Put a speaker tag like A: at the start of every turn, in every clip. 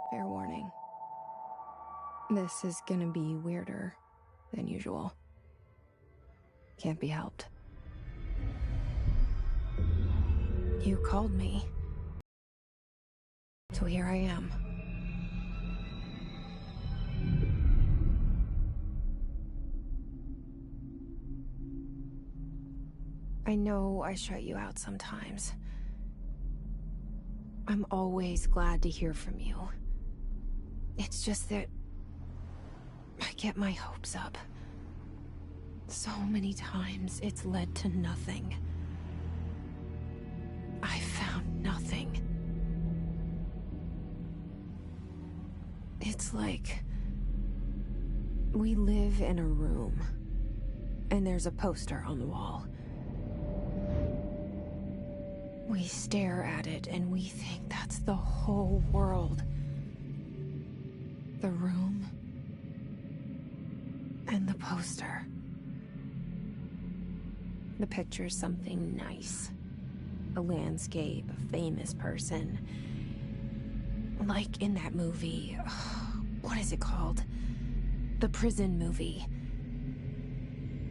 A: Fair warning. This is gonna be weirder than usual. Can't be helped. You called me. So here I am. I know I shut you out sometimes. I'm always glad to hear from you. It's just that I get my hopes up. So many times it's led to nothing. I found nothing. It's like we live in a room, and there's a poster on the wall. We stare at it and we think that's the whole world. The room and the poster. The picture's something nice. A landscape, a famous person. Like in that movie, what is it called? The prison movie.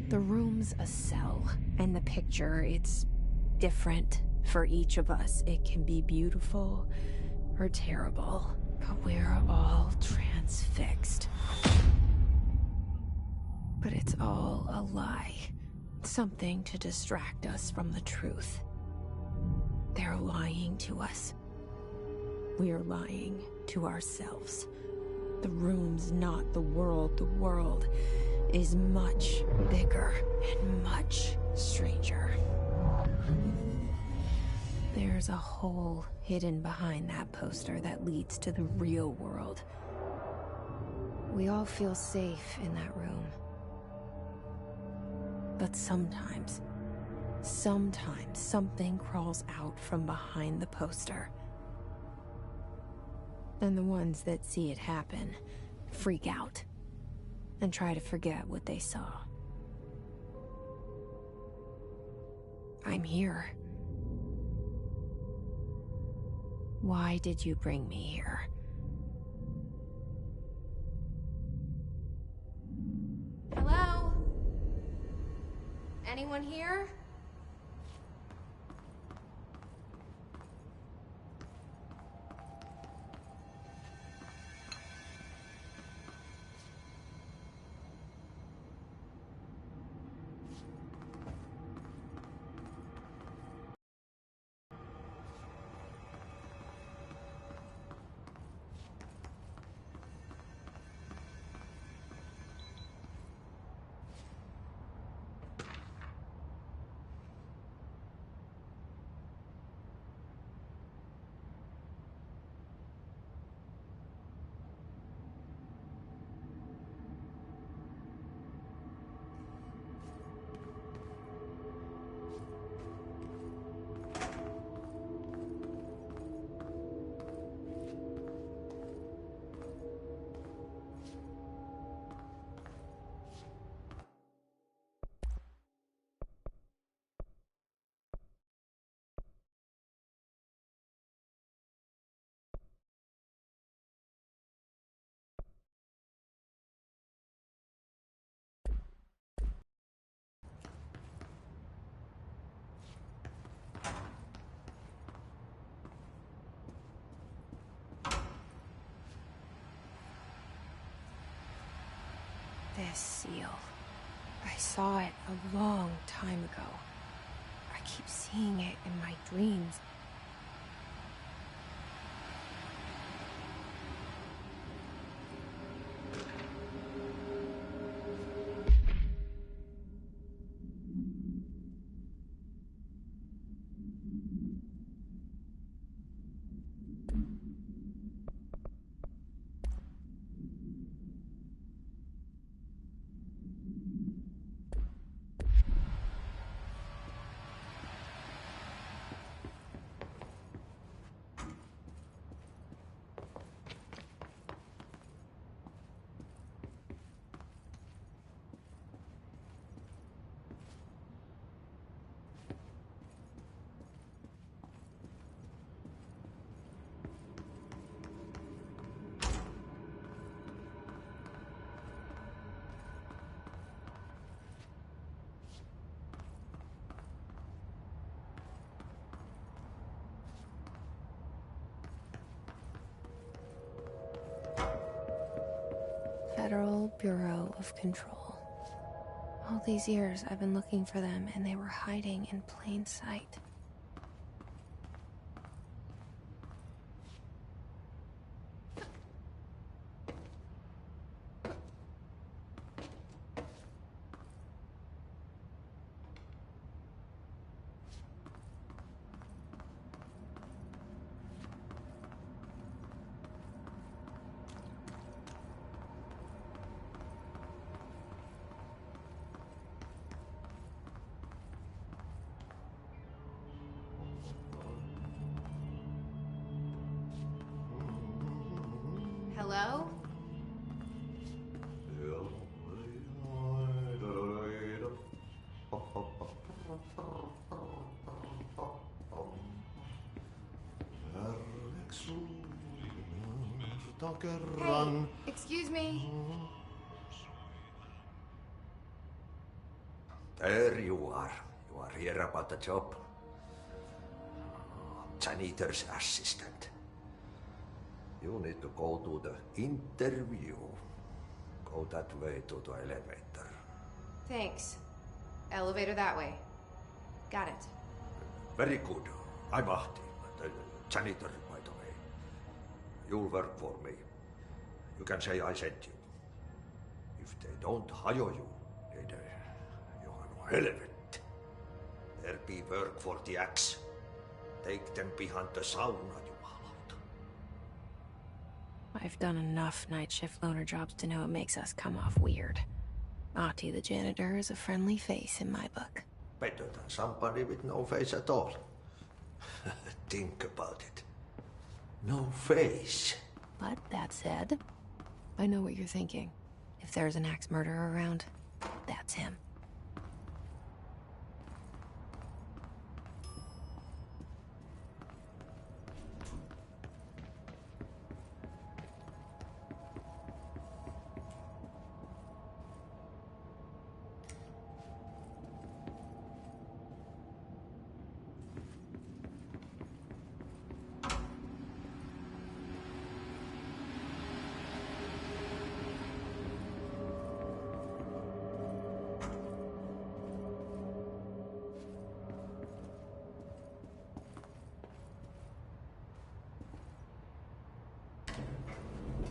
A: The room's a cell, and the picture, it's different for each of us. It can be beautiful or terrible, but we're all transfixed. But it's all a lie. Something to distract us from the truth. They're lying to us. We're lying to ourselves. The room's not the world. The world is much bigger and much stranger. There's a hole hidden behind that poster that leads to the real world. We all feel safe in that room. But sometimes something crawls out from behind the poster. And the ones that see it happen freak out and try to forget what they saw. I'm here. Why did you bring me here? Hello? Anyone here? This seal. I saw it a long time ago. I keep seeing it in my dreams. Federal Bureau of Control. All these years I've been looking for them, and they were hiding in plain sight. Hello? Hey, excuse me.
B: There you are. You are here about the job. Janitor's assistant. You need to go to the interview. Go that way to the elevator.
A: Thanks. Elevator that way. Got it.
B: Very good. I'm Ahti, the janitor, by the way. You'll work for me. You can say I sent you. If they don't hire you, you are no helvet. There be work for the axe. Take them behind the sauna, jumalauta.
A: I've done enough night shift loner jobs to know it makes us come off weird. Ahti the janitor is a friendly face in my book.
B: Better than somebody with no face at all. Think about it. No face.
A: But that said, I know what you're thinking. If there's an axe murderer around, that's him.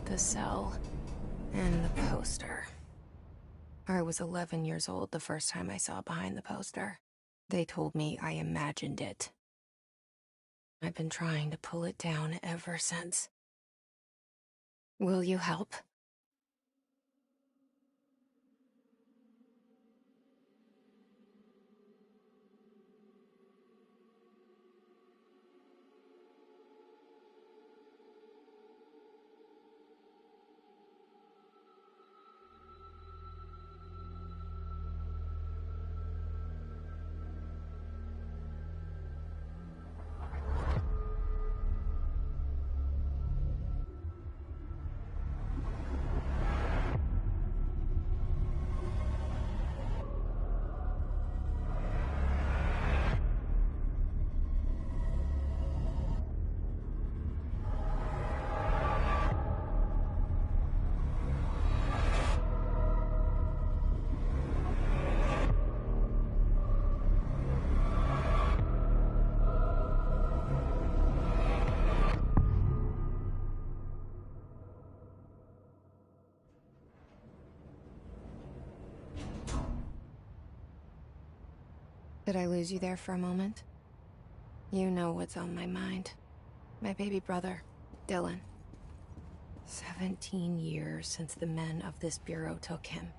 A: The cell and the poster. I was 11 years old the first time I saw behind the poster. They told me I imagined it. I've been trying to pull it down ever since. Will you help? Did I lose you there for a moment? You know what's on my mind. My baby brother, Dylan. 17 years since the men of this bureau took him.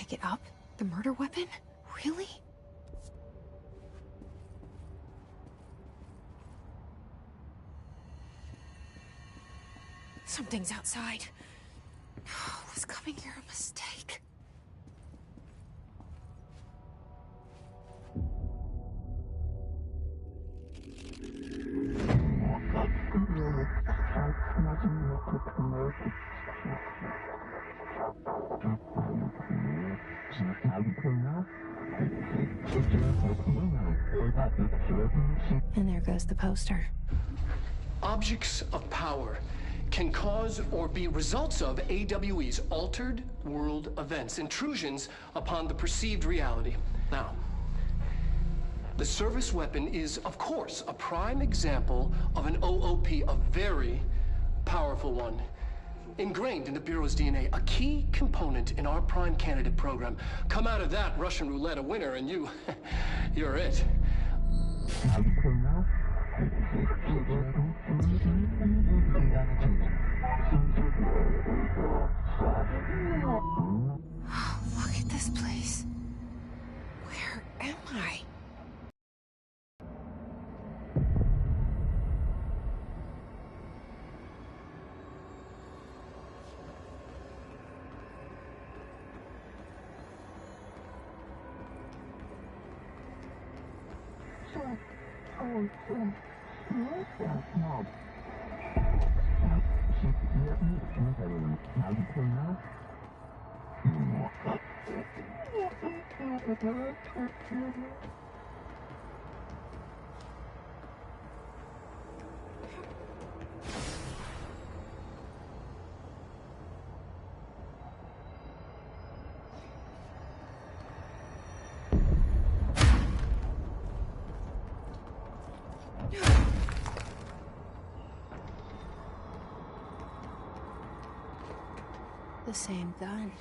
A: pick it up? The murder weapon? Really? Something's outside. Was coming here a mistake? And there goes the poster.
C: Objects of power can cause or be results of AWE's altered world events, intrusions upon the perceived reality. Now, the service weapon is, of course, a prime example of an OOP, a very powerful one, ingrained in the Bureau's DNA, a key component in our prime candidate program. Come out of that Russian roulette a winner, and you're it.
A: Look at this place. Where am I? The same gun.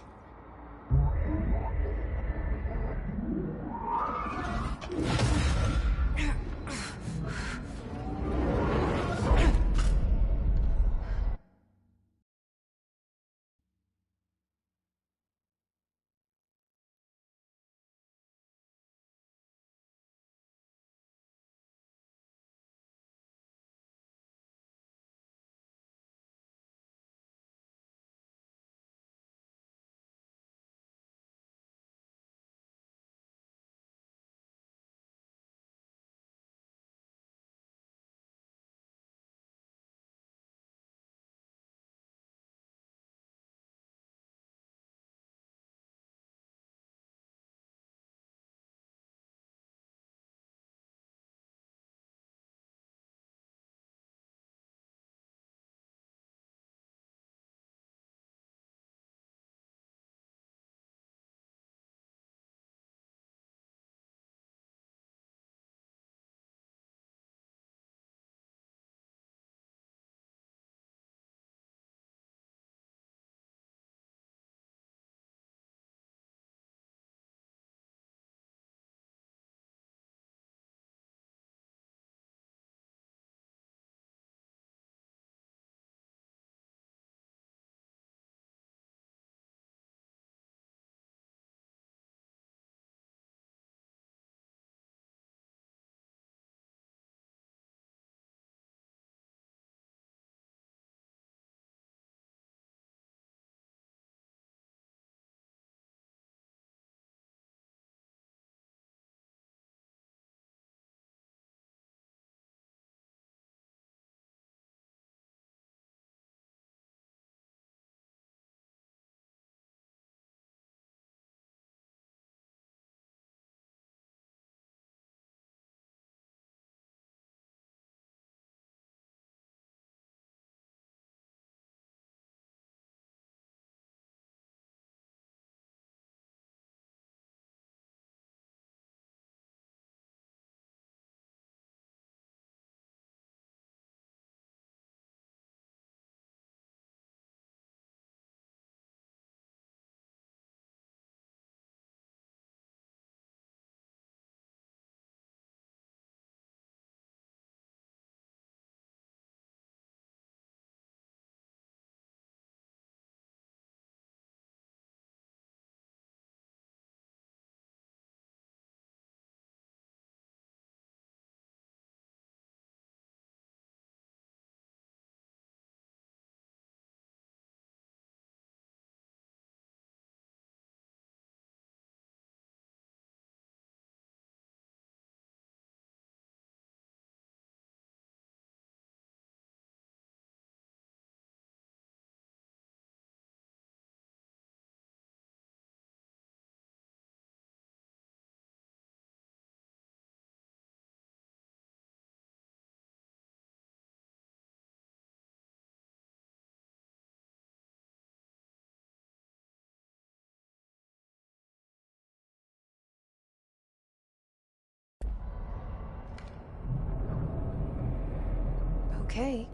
A: Okay,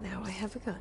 A: now I have a gun.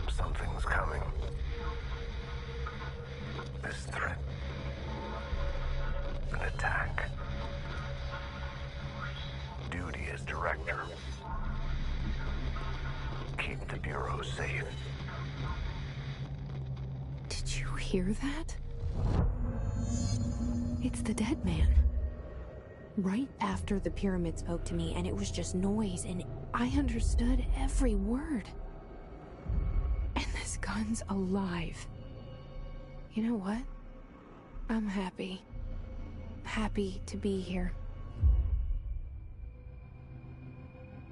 D: Something's coming. This threat. An attack. Duty as director. Keep the Bureau safe.
A: Did you hear that? It's the dead man. Right after the pyramid spoke to me, and it was just noise, and I understood every word. And this gun's alive. You know what? I'm happy. Happy to be here.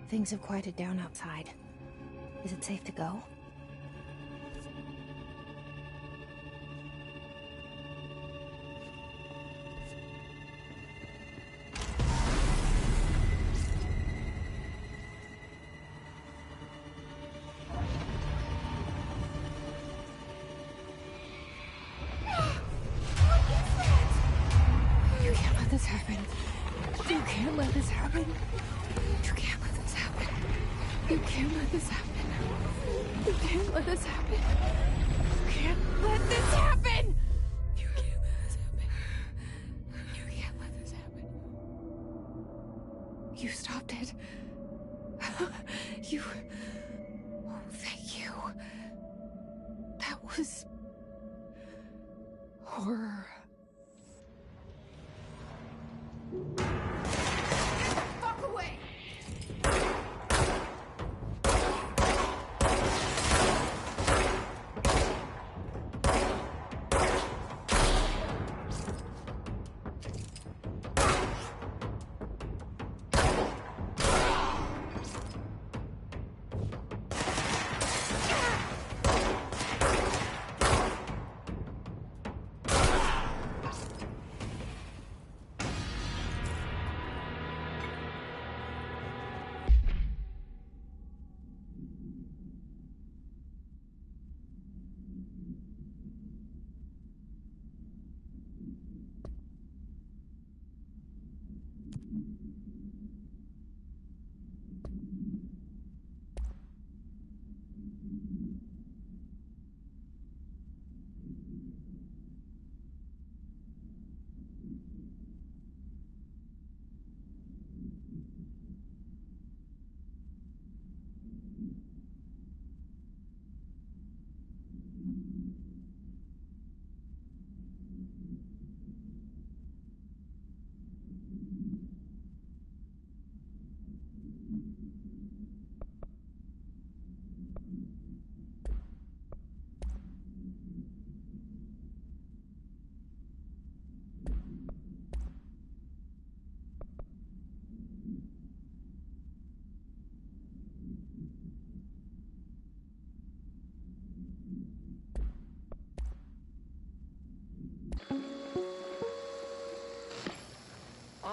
A: Things have quieted down outside. Is it safe to go? You can't let this happen. You can't let this happen. You can't let this happen. You can't let this happen. You can't let this happen. You can't let this happen. You can't let this happen. You can't let this happen. You stopped it. You... Oh, thank you. That was... horror. Fuck away!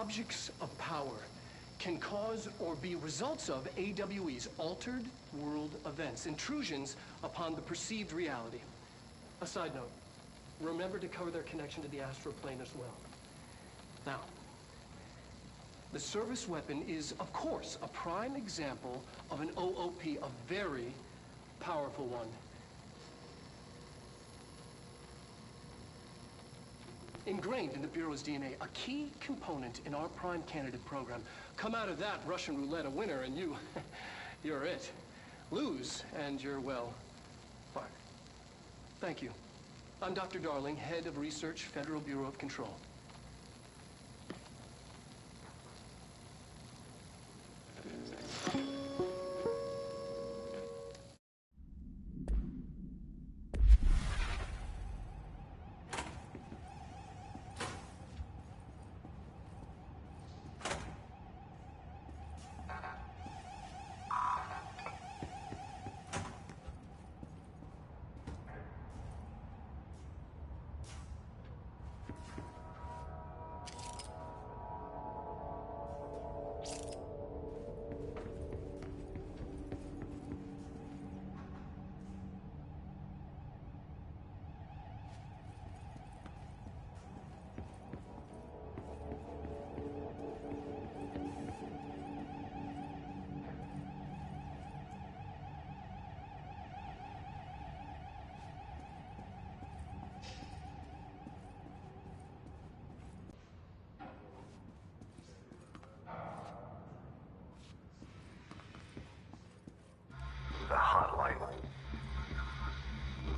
C: objects of power can cause or be results of AWE's altered world events, intrusions upon the perceived reality. A side note, remember to cover their connection to the astral plane as well. Now, the service weapon is, of course, a prime example of an OOP, a very powerful one. Ingrained in the Bureau's DNA, a key component in our prime candidate program. Come out of that Russian roulette a winner and you're it. Lose and you're, well, fired. Thank you. I'm Dr. Darling, Head of Research, Federal Bureau of Control.
D: The hotline.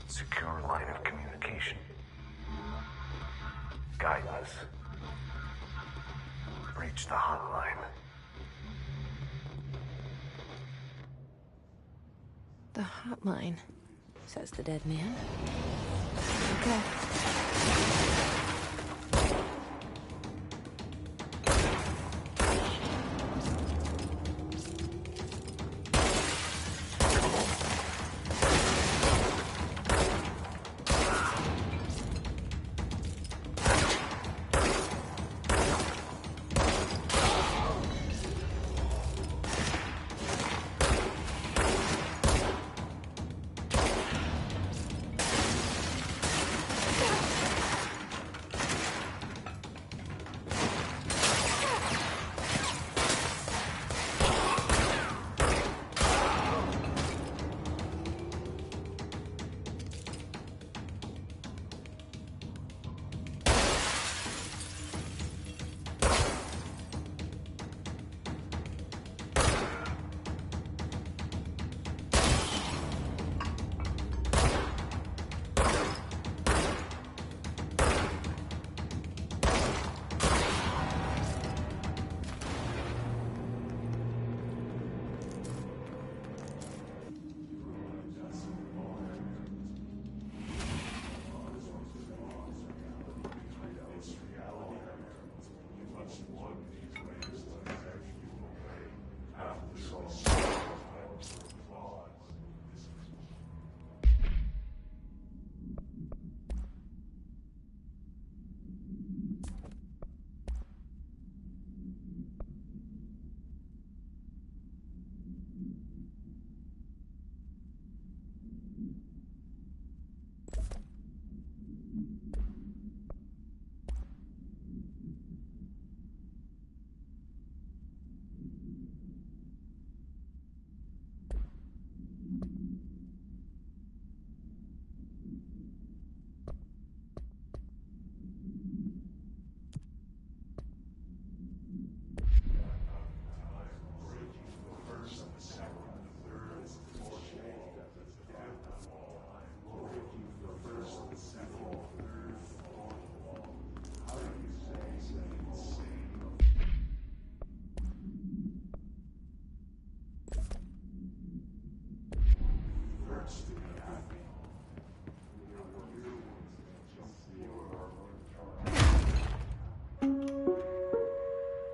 D: Secure line of communication. Guidance. Reach the hotline.
A: The hotline, says the dead man. Okay.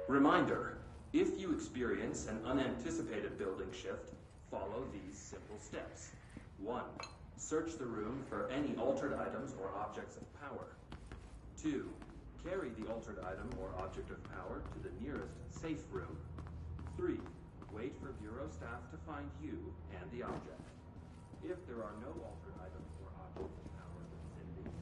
E: Reminder, if you experience an unanticipated building shift, follow these simple steps. 1. Search the room for any altered items or objects of power. 2. Carry the altered item or object of power to the nearest safe room. 3. Wait for Bureau staff to find you and the object. If there are no altered items or objects of power in the vicinity,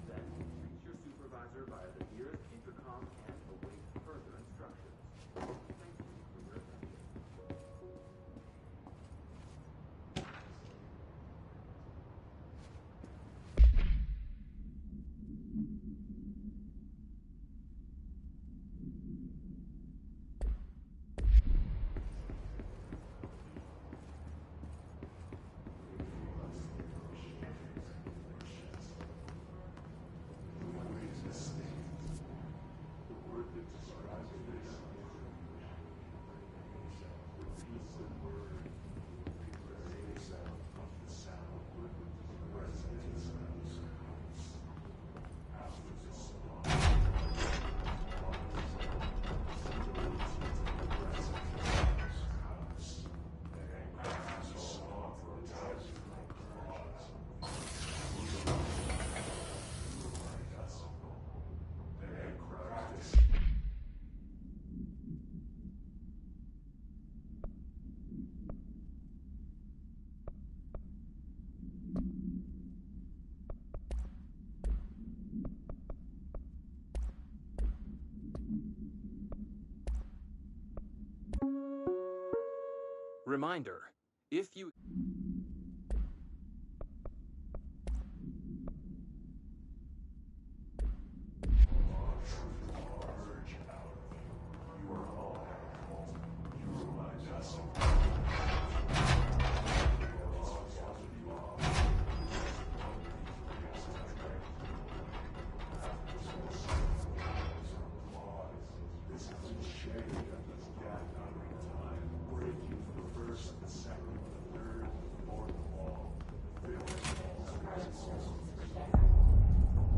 E: then reach your supervisor via the nearest intercom and await further instructions. Thank you for your attention. Reminder, if you...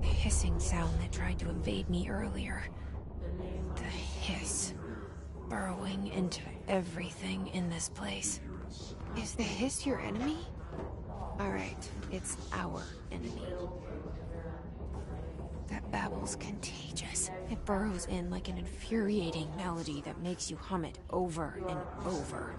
A: Hissing sound that tried to invade me earlier. The hiss. Burrowing into everything in this place. Is the hiss your enemy? Alright, it's our enemy. That babble's contagious. It burrows in like an infuriating melody that makes you hum it over and over.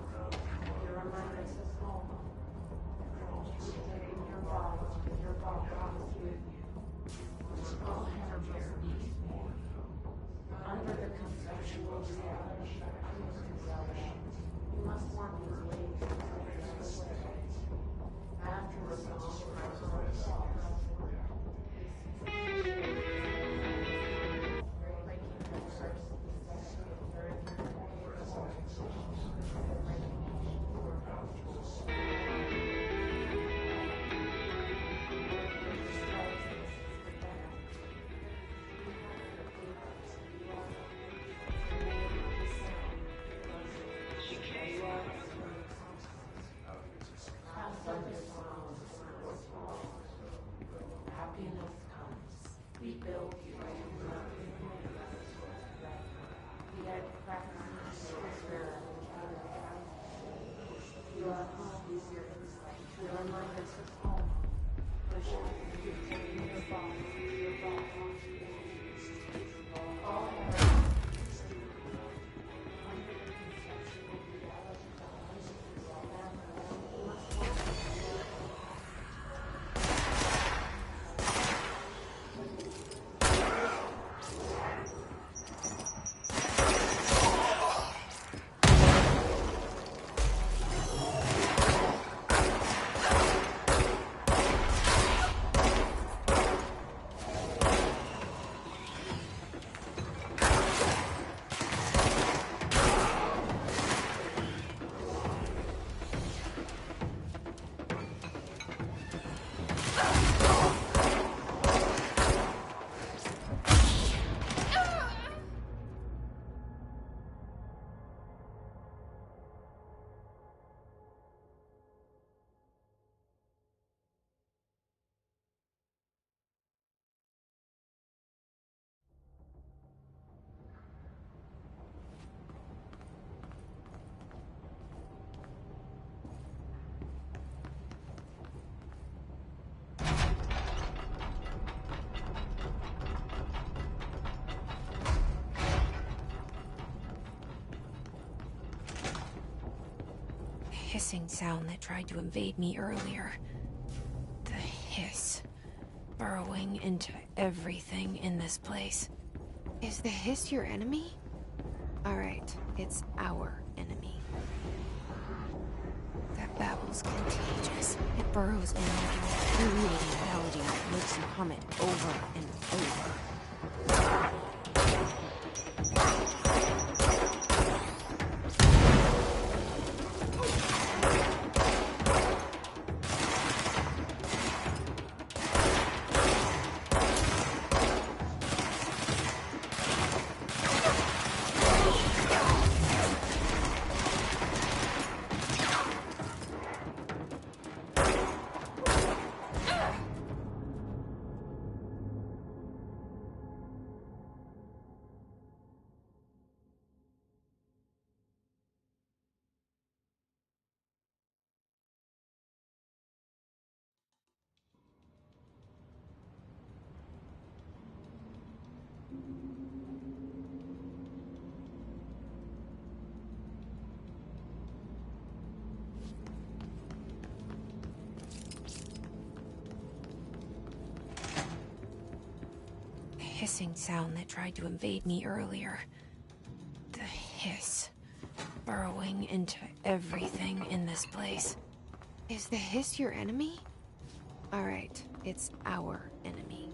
A: hissing sound that tried to invade me earlier. The hiss. Burrowing into everything in this place. Is the hiss your enemy? Alright, it's our enemy. That babble's contagious. It burrows in like an infuriating melody that makes you hum it over and over. Hissing sound that tried to invade me earlier. The hiss. Burrowing into everything in this place. Is the hiss your enemy? Alright, it's our enemy.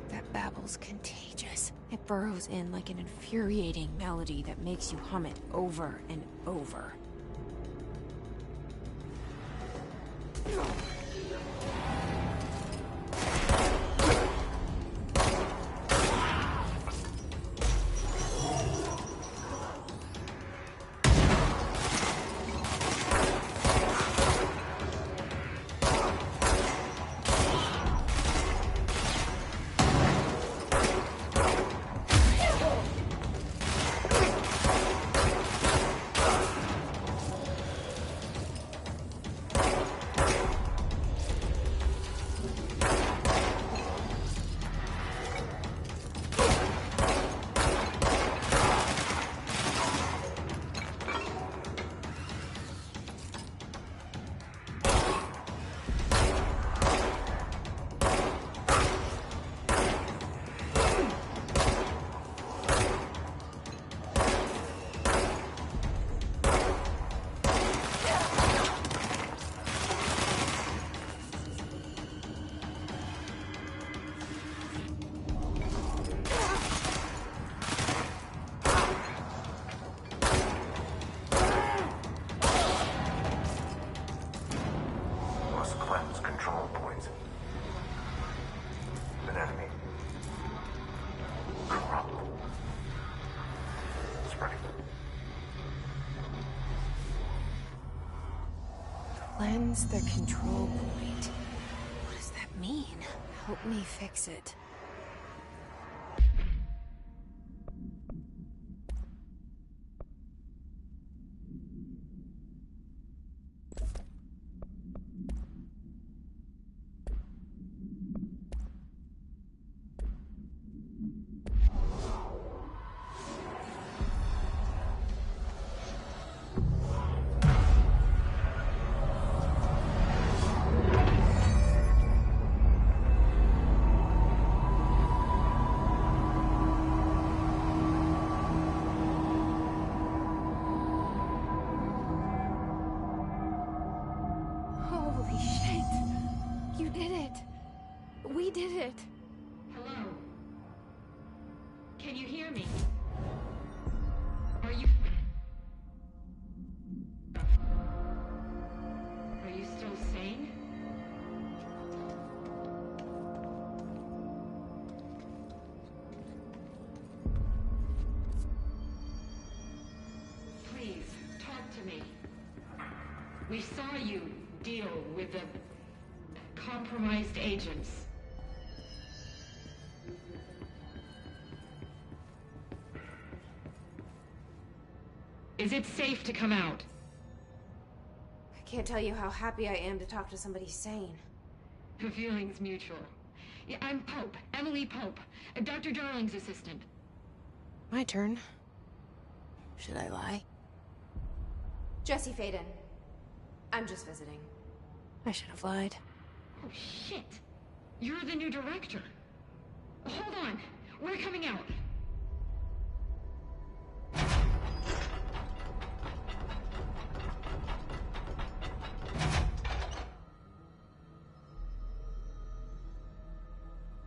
A: That babble's contagious. It burrows in like an infuriating melody that makes you hum it over and over.
D: Control points. An enemy. Corrupt. Spreading.
A: Cleanse the control point. What does that mean? Help me fix it. Holy shit! You did it! We did it!
F: Hello? Can you hear me? Are you... Are you still sane? Please, talk to me. We saw you deal with the compromised agents. Is it safe to come out?
A: I can't tell you how happy I am to talk to somebody sane.
F: The feeling's mutual. Yeah, I'm Pope, Emily Pope, Dr. Darling's assistant.
A: My turn. Should I lie? Jesse Faden. I'm just visiting. I should have lied.
F: Oh, shit. You're the new director. Hold on. We're coming out.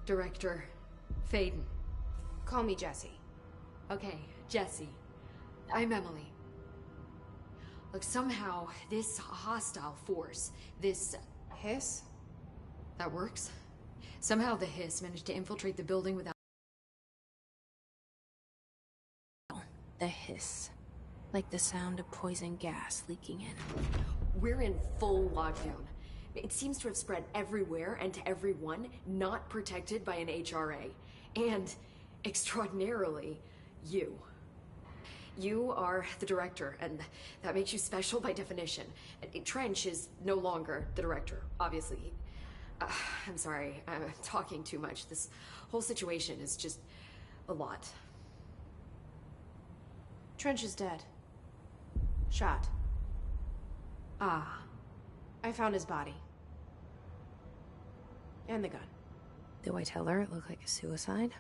F: Director Faden.
A: Call me Jesse.
F: Okay, Jesse. I'm Emily. Look, somehow, this hostile force, this...
A: Hiss?
F: That works? Somehow the hiss managed to infiltrate the building without...
A: The hiss. Like the sound of poison gas leaking in.
F: We're in full lockdown. It seems to have spread everywhere and to everyone not protected by an HRA. And, extraordinarily, you. You are the director, and that makes you special by definition. Trench is no longer the director, obviously. I'm sorry, I'm talking too much. This whole situation is just a lot.
A: Trench is dead. Shot.
F: Ah.
A: I found his body. And the gun. Do I tell her it looked like a suicide?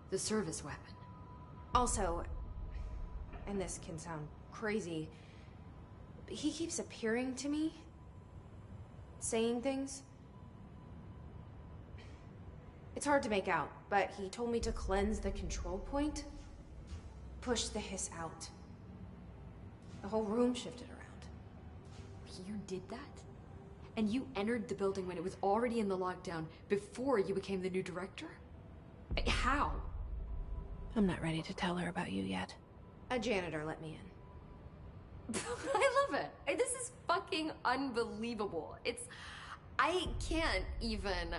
F: The service weapon.
A: Also, and this can sound crazy, but he keeps appearing to me. Saying things. It's hard to make out, but he told me to cleanse the control point. Push the hiss out. The whole room shifted around.
F: You did that? And you entered the building when it was already in the lockdown before you became the new director? How?
A: I'm not ready to tell her about you yet. A janitor let me in.
F: I love it. This is fucking unbelievable. I can't even...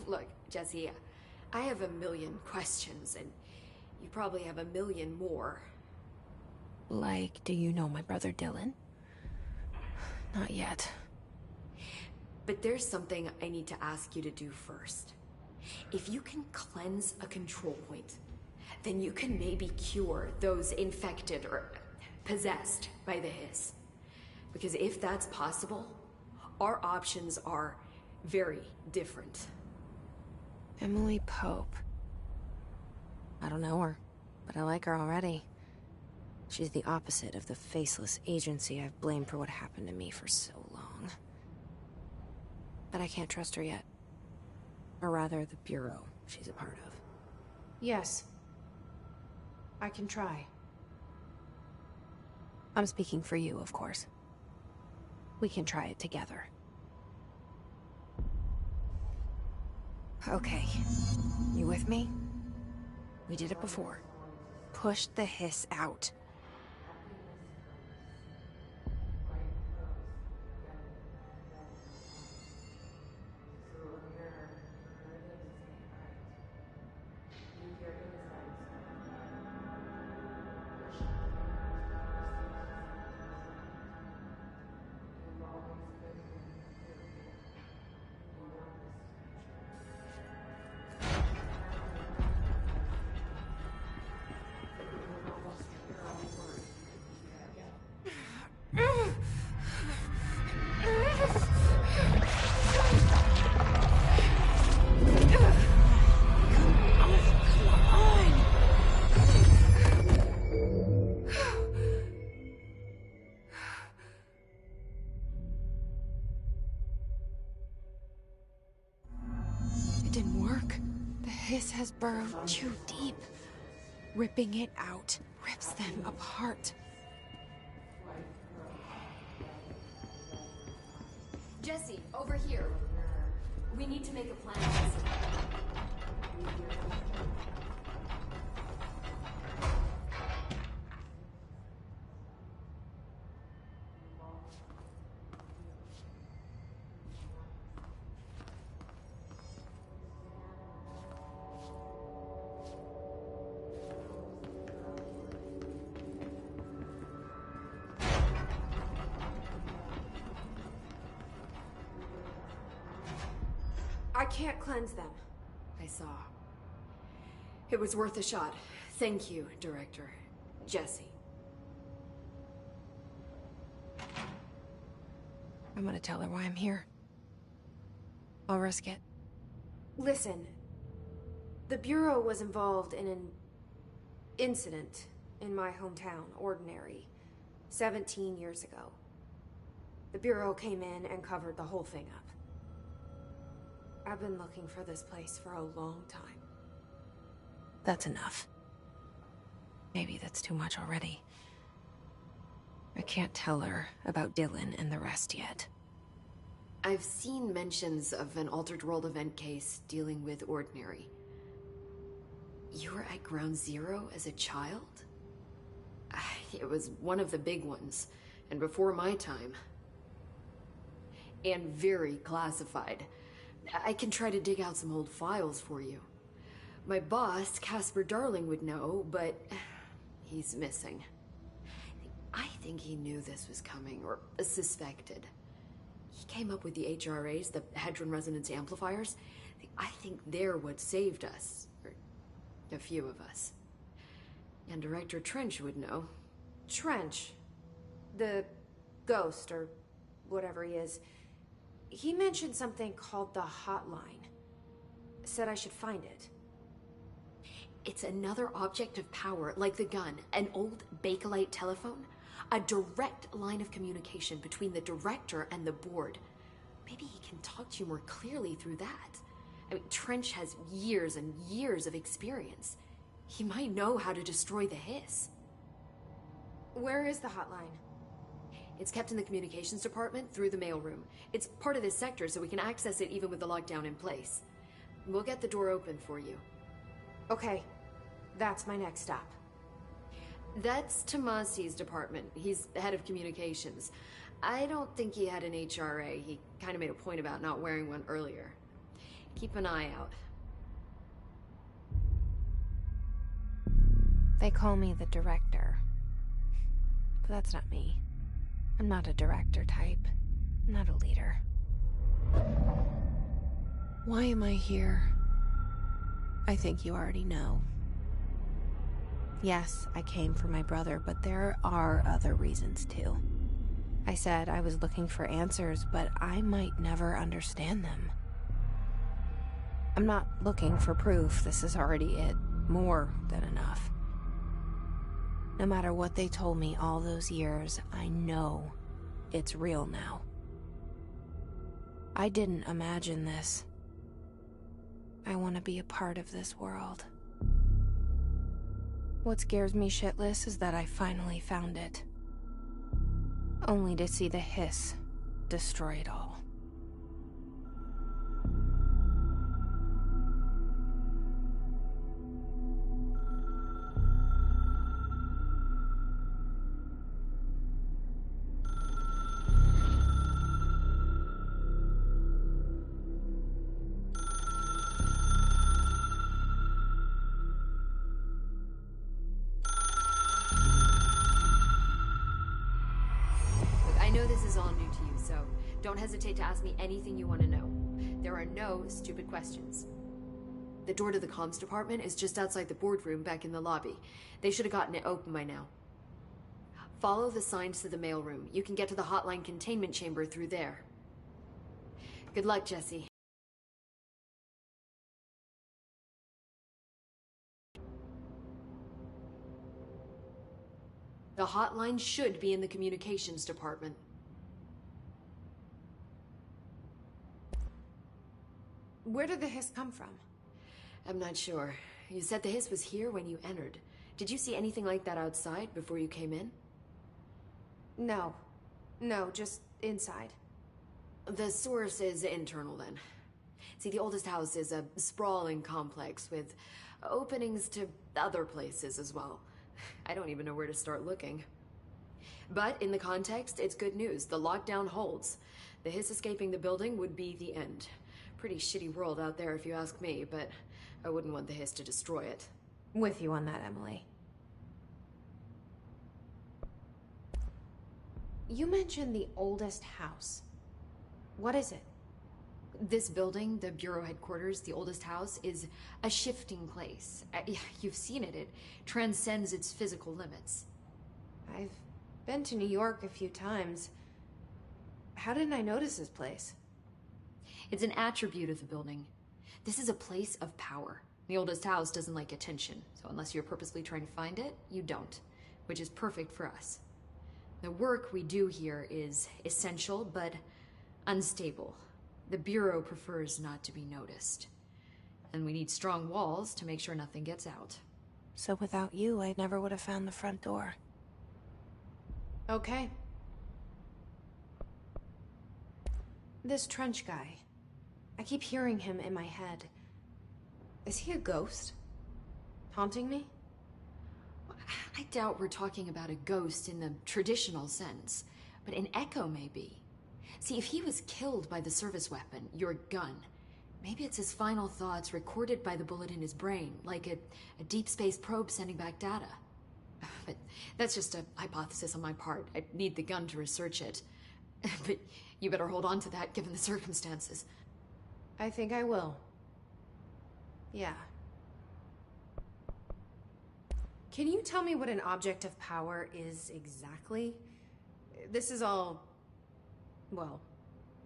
F: Look, Jesse, I have a million questions, and you probably have a million more.
A: Like, do you know my brother Dylan? Not yet.
F: But there's something I need to ask you to do first. If you can cleanse a control point, then you can maybe cure those infected or possessed by the hiss. Because if that's possible, our options are very different.
A: Emily Pope. I don't know her, but I like her already. She's the opposite of the faceless agency I've blamed for what happened to me for so long. But I can't trust her yet. Or rather, the Bureau she's a part of. Yes. I can try. I'm speaking for you, of course. We can try it together. Okay. You with me? We did it before. Push the hiss out. This has burrowed too deep. Ripping it out rips them apart.
F: Jesse, over here. We need to make a plan, Jesse.
A: I can't cleanse them.
F: I saw. It was worth a shot. Thank you, Director. Jesse.
A: I'm gonna tell her why I'm here. I'll risk it.
G: Listen, the Bureau was involved in an incident in my hometown, Ordinary, 17 years ago. The Bureau came in and covered the whole thing up. I've been looking for this place for a long time.
A: That's enough. Maybe that's too much already. I can't tell her about Dylan and the rest yet.
F: I've seen mentions of an Altered World event case dealing with Ordinary. You were at Ground Zero as a child? It was one of the big ones, and before my time. And very classified. I can try to dig out some old files for you. My boss, Casper Darling, would know, but he's missing. I think he knew this was coming, or suspected. He came up with the HRAs, the Hadron Resonance Amplifiers. I think they're what saved us. Or a few of us. And Director Trench would know.
G: Trench, the ghost, or whatever he is, he mentioned something called the Hotline. Said I should find it.
F: It's another object of power, like the gun, an old Bakelite telephone. A direct line of communication between the director and the board. Maybe he can talk to you more clearly through that. I mean, Trench has years and years of experience. He might know how to destroy the hiss.
G: Where is the hotline?
F: It's kept in the communications department through the mailroom. It's part of this sector, so we can access it even with the lockdown in place. We'll get the door open for you.
G: Okay, that's my next stop.
F: That's Tomasi's department. He's head of communications. I don't think he had an HRA. He kind of made a point about not wearing one earlier. Keep an eye out.
A: They call me the director. But that's not me. I'm not a director type. I'm not a leader. Why am I here? I think you already know. Yes, I came for my brother, but there are other reasons too. I said I was looking for answers, but I might never understand them. I'm not looking for proof. This is already it. More than enough. No matter what they told me all those years, I know it's real now. I didn't imagine this. I want to be a part of this world. What scares me shitless is that I finally found it. Only to see the hiss destroy it all.
F: Don't hesitate to ask me anything you want to know. There are no stupid questions. The door to the comms department is just outside the boardroom back in the lobby. They should have gotten it open by now. Follow the signs to the mailroom. You can get to the hotline containment chamber through there. Good luck, Jesse. The hotline should be in the communications department.
G: Where did the hiss come from?
F: I'm not sure. You said the hiss was here when you entered. Did you see anything like that outside before you came in?
G: No. No, just inside.
F: The source is internal then. See, the oldest house is a sprawling complex with openings to other places as well. I don't even know where to start looking. But in the context, it's good news. The lockdown holds. The hiss escaping the building would be the end. Pretty shitty world out there if you ask me, but I wouldn't want the hiss to destroy it.
G: With you on that, Emily. You mentioned the oldest house. What is it?
F: This building, the Bureau headquarters, the oldest house, is a shifting place. You've seen it. It transcends its physical limits.
G: I've been to New York a few times. How didn't I notice this place?
F: It's an attribute of the building. This is a place of power. The oldest house doesn't like attention, so unless you're purposely trying to find it, you don't, which is perfect for us. The work we do here is essential, but unstable. The Bureau prefers not to be noticed. And we need strong walls to make sure nothing gets out.
A: So without you, I never would have found the front door.
G: Okay. This Trench guy. I keep hearing him in my head. Is he a ghost? Haunting me?
F: I doubt we're talking about a ghost in the traditional sense, but an echo maybe. See, if he was killed by the service weapon, your gun, maybe it's his final thoughts recorded by the bullet in his brain, like a deep space probe sending back data. But that's just a hypothesis on my part. I need the gun to research it. But you better hold on to that given the circumstances.
G: I think I will. Yeah. Can you tell me what an object of power is exactly? This is all, well,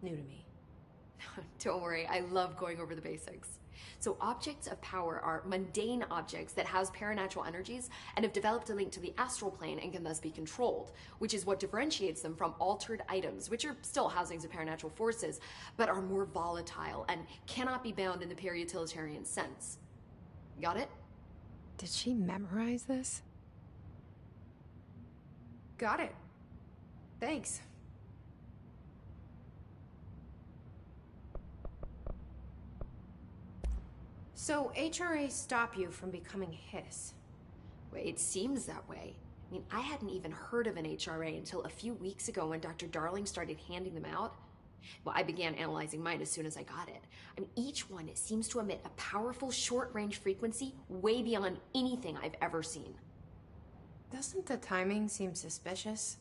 G: new to me.
F: Don't worry, I love going over the basics. So objects of power are mundane objects that house paranatural energies and have developed a link to the astral plane and can thus be controlled, which is what differentiates them from altered items, which are still housings of paranatural forces, but are more volatile and cannot be bound in the peri-utilitarian sense. Got it?
A: Did she memorize this?
G: Got it. Thanks. So, HRA stop you from becoming Hiss?
F: Well, it seems that way. I mean, I hadn't even heard of an HRA until a few weeks ago when Dr. Darling started handing them out. Well, I began analyzing mine as soon as I got it. I mean, each one seems to emit a powerful short-range frequency way beyond anything I've ever seen.
G: Doesn't the timing seem suspicious?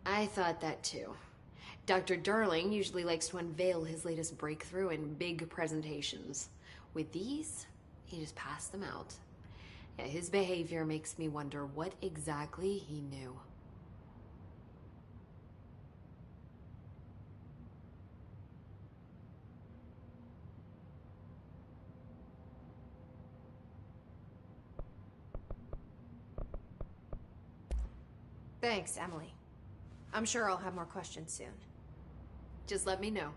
F: I thought that too. Dr. Darling usually likes to unveil his latest breakthrough in big presentations. With these, he just passed them out. Yeah, his behavior makes me wonder what exactly he knew.
G: Thanks, Emily. I'm sure I'll have more questions soon.
F: Just let me know.